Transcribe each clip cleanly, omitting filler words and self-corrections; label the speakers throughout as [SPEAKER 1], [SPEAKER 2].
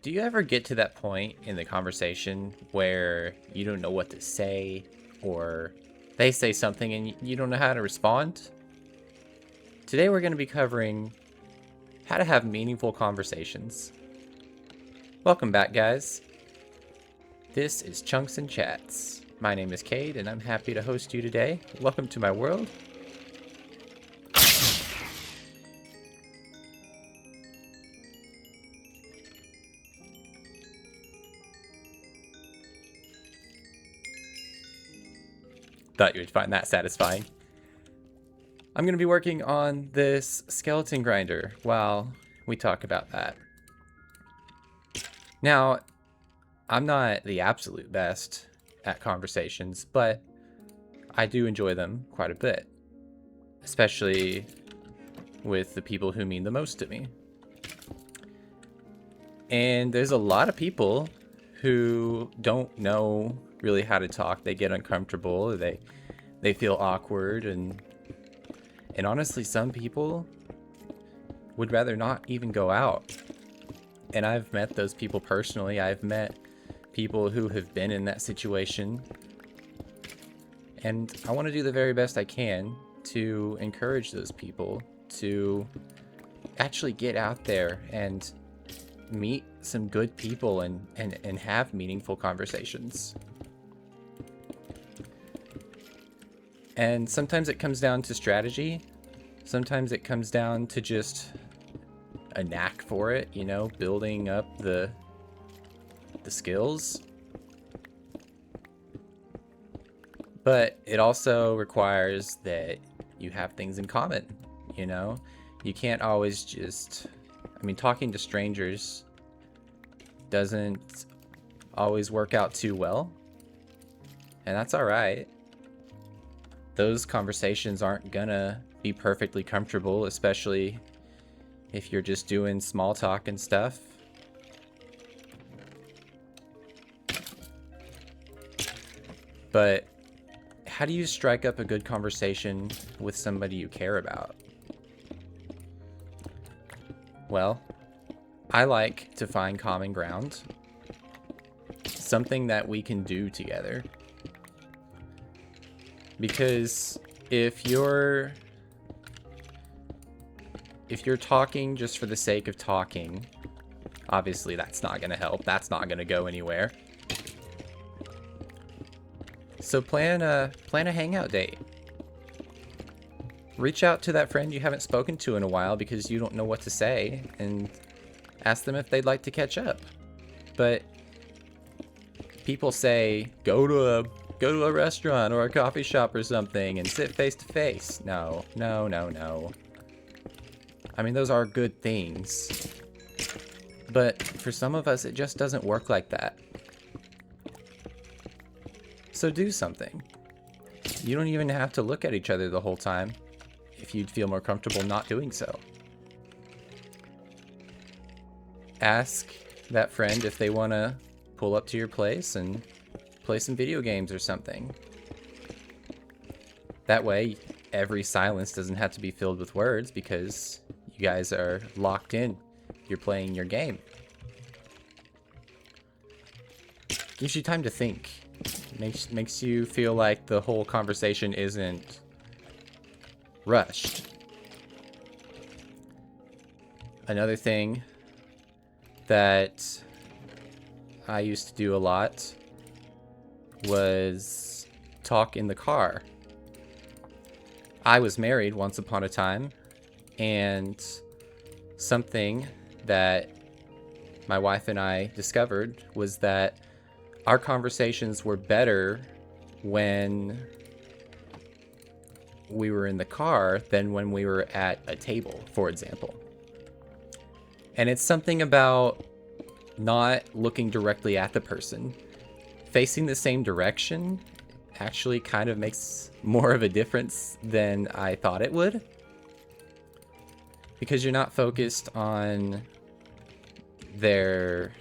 [SPEAKER 1] Do you ever get to that point in the conversation where you don't know what to say, or they say something and you don't know how to respond? Today we're going to be covering how to have meaningful conversations. Welcome back, guys. This is Chunks and Chats. My name is Cade, and I'm happy to host you today. Welcome to my world. Thought you would find that satisfying. I'm going to be working on this skeleton grinder while we talk about that. Now, I'm not the absolute best at conversations, but I do enjoy them quite a bit, especially with the people who mean the most to me. And there's a lot of people who don't know really how to talk. They get uncomfortable, they feel awkward, and honestly, some people would rather not even go out. And I've met those people personally. I've met people who have been in that situation. And I want to do the very best I can to encourage those people to actually get out there and meet some good people and have meaningful conversations. And sometimes it comes down to strategy. Sometimes it comes down to just a knack for it, you know, building up the skills. But it also requires that you have things in common, you know? You can't always just... talking to strangers doesn't always work out too well. And that's alright. Those conversations aren't gonna be perfectly comfortable, especially if you're just doing small talk and stuff. But how do you strike up a good conversation with somebody you care about? Well, I like to find common ground. Something that we can do together. Because if you're talking just for the sake of talking, obviously that's not going to help. That's not going to go anywhere. So plan a hangout date. Reach out to that friend you haven't spoken to in a while because you don't know what to say, and ask them if they'd like to catch up. But people say go to a restaurant or a coffee shop or something and sit face to face. No. Those are good things. But for some of us, it just doesn't work like that. So do something. You don't even have to look at each other the whole time if you'd feel more comfortable not doing so. Ask that friend if they want to pull up to your place and play some video games or something. That way, every silence doesn't have to be filled with words because you guys are locked in. You're playing your game. Gives you time to think. Makes you feel like the whole conversation isn't rushed. Another thing that I used to do a lot was talk in the car. I was married once upon a time, and something that my wife and I discovered was that our conversations were better when we were in the car than when we were at a table, for example. And it's something about not looking directly at the person. Facing the same direction actually kind of makes more of a difference than I thought it would. Because you're not focused on their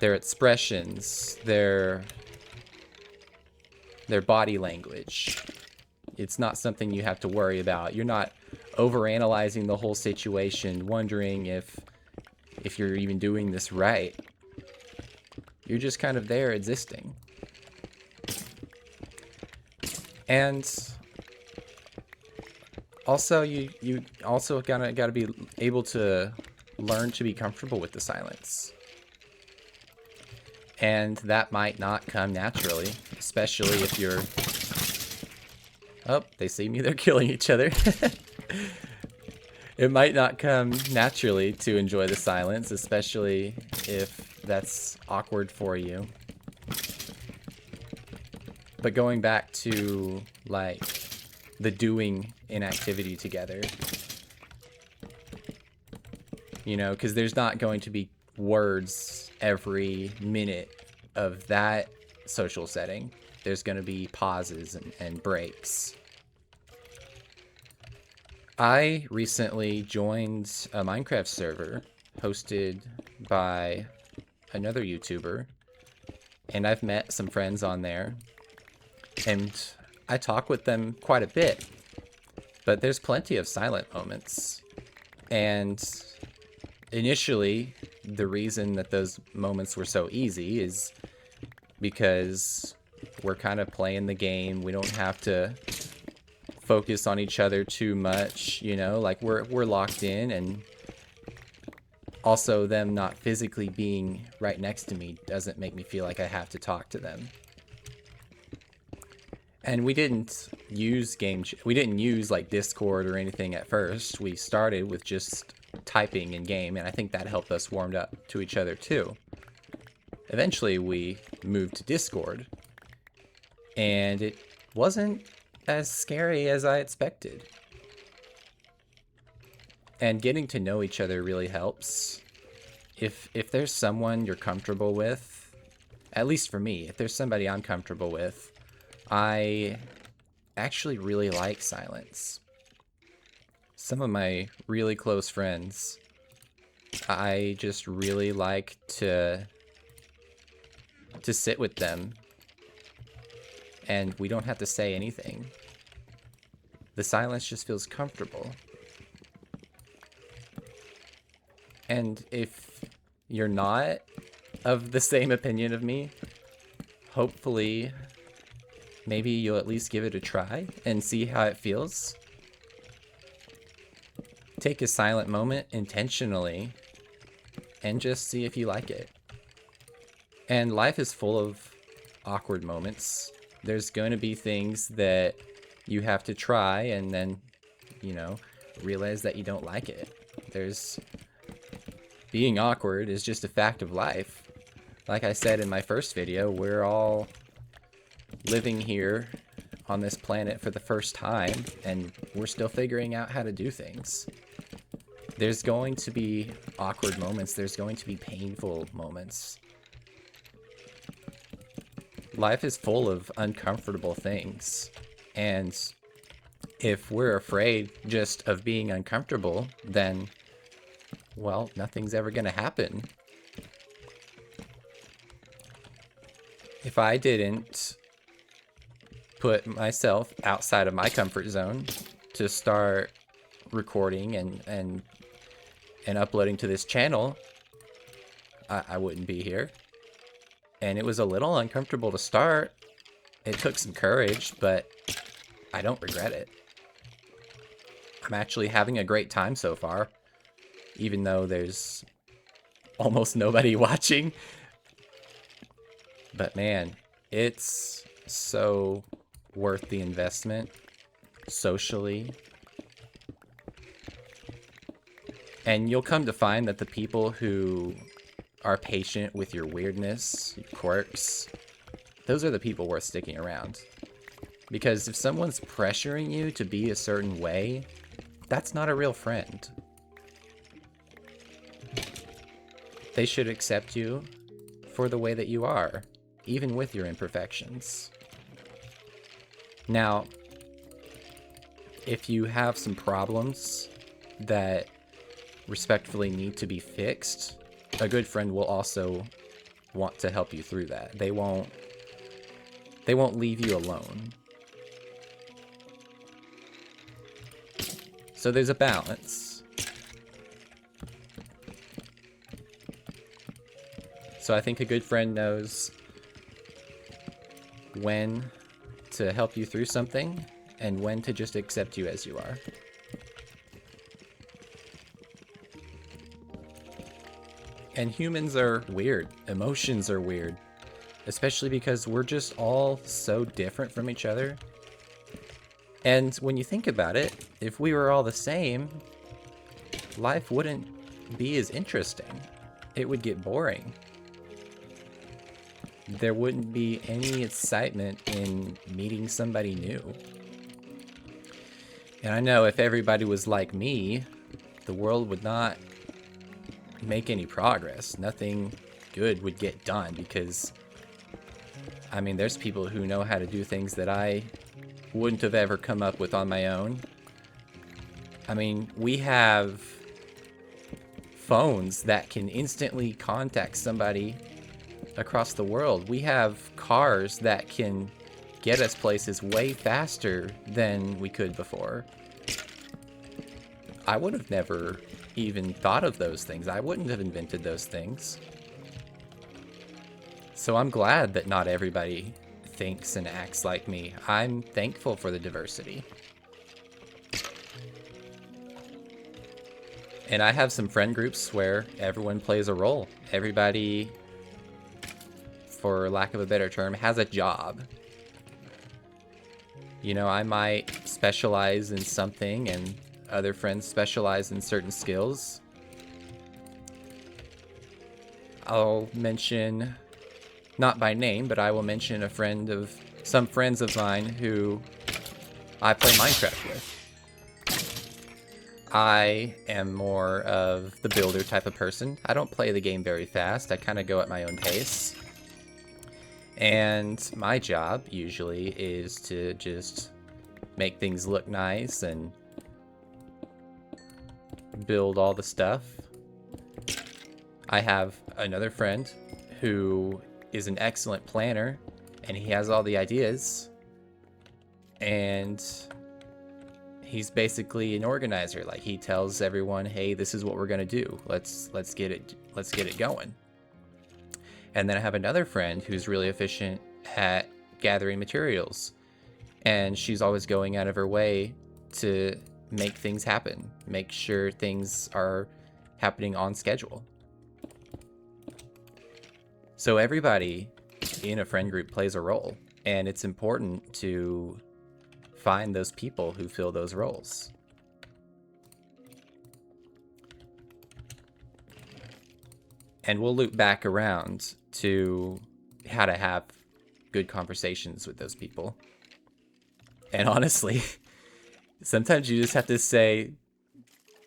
[SPEAKER 1] expressions, their body language. It's not something you have to worry about. You're not overanalyzing the whole situation, wondering if you're even doing this right. You're just kind of there existing. And also you also gotta be able to learn to be comfortable with the silence. And that might not come naturally, especially if you're... Oh, they see me, they're killing each other. It might not come naturally to enjoy the silence, especially if that's awkward for you. But going back to, like, the doing inactivity together, you know, because there's not going to be words every minute of that social setting. There's going to be pauses and breaks. I recently joined a Minecraft server hosted by another YouTuber, and I've met some friends on there, and I talk with them quite a bit, but there's plenty of silent moments. And initially, the reason that those moments were so easy is because we're kind of playing the game. We don't have to focus on each other too much, you know, like we're locked in, and also them not physically being right next to me doesn't make me feel like I have to talk to them. And we didn't use like Discord or anything at first. We started with just typing in game, and I think that helped us warm up to each other too. Eventually we moved to Discord, and it wasn't as scary as I expected. And getting to know each other really helps. If there's someone you're comfortable with, at least for me, if there's somebody I'm comfortable with, I actually really like silence. Some of my really close friends, I just really like to sit with them, and we don't have to say anything. The silence just feels comfortable. And if you're not of the same opinion of me, hopefully maybe you'll at least give it a try and see how it feels. Take a silent moment intentionally and just see if you like it. And life is full of awkward moments. There's going to be things that you have to try and then, you know, realize that you don't like it. Being awkward is just a fact of life. Like I said in my first video, we're all living here on this planet for the first time, and we're still figuring out how to do things. There's going to be awkward moments. There's going to be painful moments. Life is full of uncomfortable things, and if we're afraid just of being uncomfortable, then, well, nothing's ever gonna happen. If I didn't put myself outside of my comfort zone to start recording and uploading to this channel, I wouldn't be here. And it was a little uncomfortable to start. It took some courage, but I don't regret it. I'm actually having a great time so far, even though there's almost nobody watching. But man, it's so worth the investment socially. And you'll come to find that the people who are patient with your weirdness, your quirks, those are the people worth sticking around. Because if someone's pressuring you to be a certain way, that's not a real friend. They should accept you for the way that you are, even with your imperfections. Now, if you have some problems that respectfully need to be fixed, a good friend will also want to help you through that. They won't leave you alone. So there's a balance. So I think a good friend knows when to help you through something and when to just accept you as you are. And humans are weird. Emotions are weird. Especially because we're just all so different from each other. And when you think about it, if we were all the same, life wouldn't be as interesting. It would get boring. There wouldn't be any excitement in meeting somebody new. And I know if everybody was like me, the world would not make any progress. Nothing good would get done because, I mean, there's people who know how to do things that I wouldn't have ever come up with on my own. I mean, we have phones that can instantly contact somebody across the world. We have cars that can get us places way faster than we could before. I would have never even thought of those things. I wouldn't have invented those things. So I'm glad that not everybody thinks and acts like me. I'm thankful for the diversity. And I have some friend groups where everyone plays a role. Everybody, for lack of a better term, has a job. You know, I might specialize in something and other friends specialize in certain skills. I'll mention, not by name, but I will mention some friends of mine who I play Minecraft with. I am more of the builder type of person. I don't play the game very fast. I kind of go at my own pace. And my job usually is to just make things look nice and build all the stuff. I have another friend who is an excellent planner and he has all the ideas. And he's basically an organizer. Like, he tells everyone, "Hey, this is what we're gonna do. Let's get it going." And then I have another friend who's really efficient at gathering materials, and she's always going out of her way to make things happen, make sure things are happening on schedule. So everybody in a friend group plays a role, and it's important to find those people who fill those roles. And we'll loop back around to how to have good conversations with those people. And honestly, sometimes you just have to say,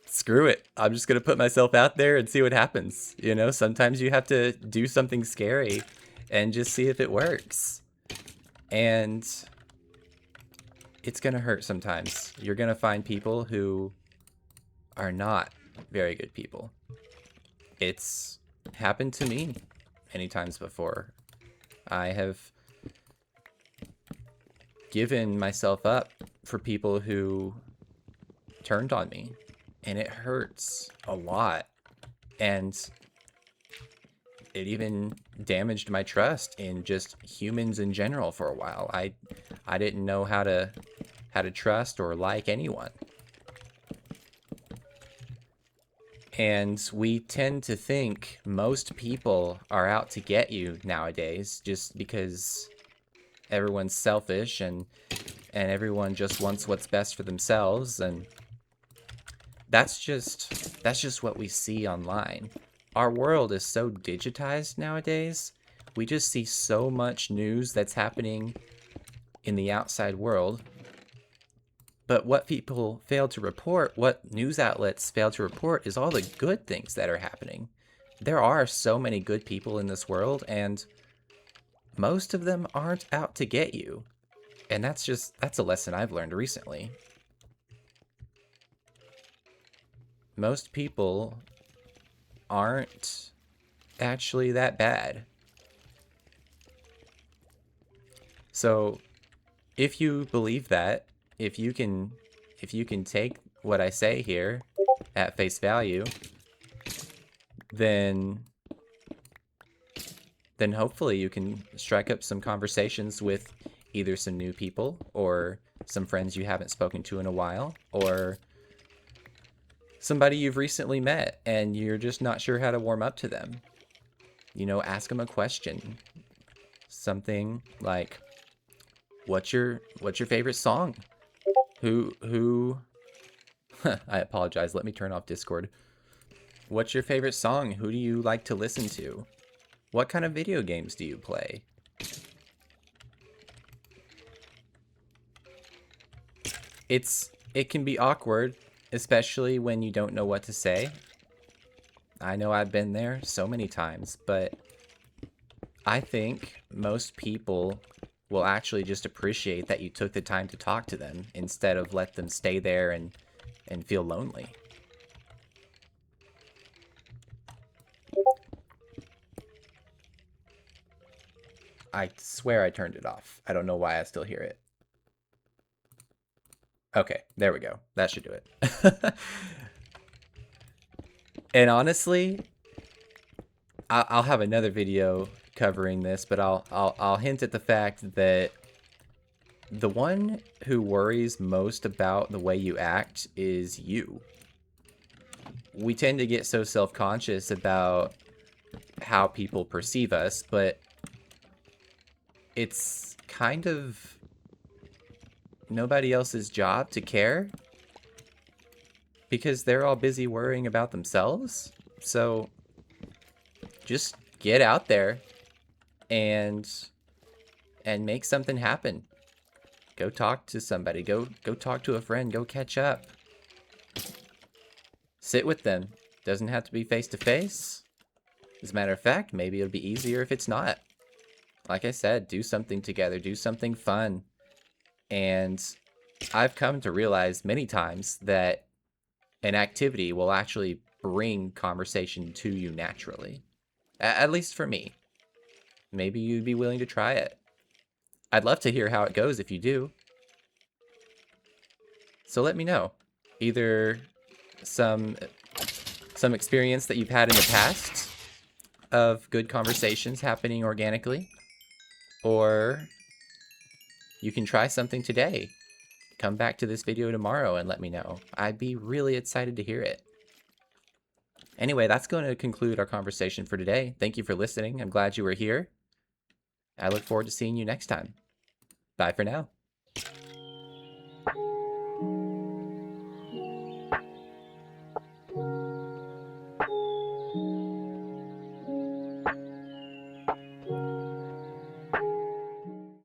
[SPEAKER 1] screw it. I'm just going to put myself out there and see what happens. You know, sometimes you have to do something scary and just see if it works. And it's going to hurt sometimes. You're going to find people who are not very good people. It's happened to me many times before. I have given myself up for people who turned on me, and it hurts a lot. And it even damaged my trust in just humans in general for a while. I didn't know how to trust or like anyone. And we tend to think most people are out to get you nowadays just because everyone's selfish and everyone just wants what's best for themselves, and that's just what we see online. Our world is so digitized nowadays. We just see so much news that's happening in the outside world. But what people fail to report, what news outlets fail to report, is all the good things that are happening. There are so many good people in this world, and most of them aren't out to get you. And that's a lesson I've learned recently. Most people aren't actually that bad. So if you believe that, if you can take what I say here at face value, then hopefully you can strike up some conversations with either some new people or some friends you haven't spoken to in a while, or somebody you've recently met and you're just not sure how to warm up to them. You know, ask them a question. Something like, what's your favorite song? Who I apologize, let me turn off Discord. What's your favorite song? Who do you like to listen to? What kind of video games do you play? It can be awkward, especially when you don't know what to say. I know I've been there so many times, but I think most people will actually just appreciate that you took the time to talk to them instead of let them stay there and feel lonely. I swear I turned it off. I don't know why I still hear it. Okay, there we go. That should do it. And honestly, I'll have another video covering this, but I'll hint at the fact that the one who worries most about the way you act is you. We tend to get so self-conscious about how people perceive us, but it's kind of nobody else's job to care because they're all busy worrying about themselves. So just get out there and make something happen. Go talk to somebody. Go talk to a friend. Go catch up. Sit with them. Doesn't have to be face to face. As a matter of fact, maybe it'll be easier if it's not. Like I said, do something together. Do something fun. And I've come to realize many times that an activity will actually bring conversation to you naturally. At least for me. Maybe you'd be willing to try it. I'd love to hear how it goes if you do. So let me know. Either some experience that you've had in the past of good conversations happening organically, or you can try something today. Come back to this video tomorrow and let me know. I'd be really excited to hear it. Anyway, that's going to conclude our conversation for today. Thank you for listening. I'm glad you were here. I look forward to seeing you next time. Bye for now.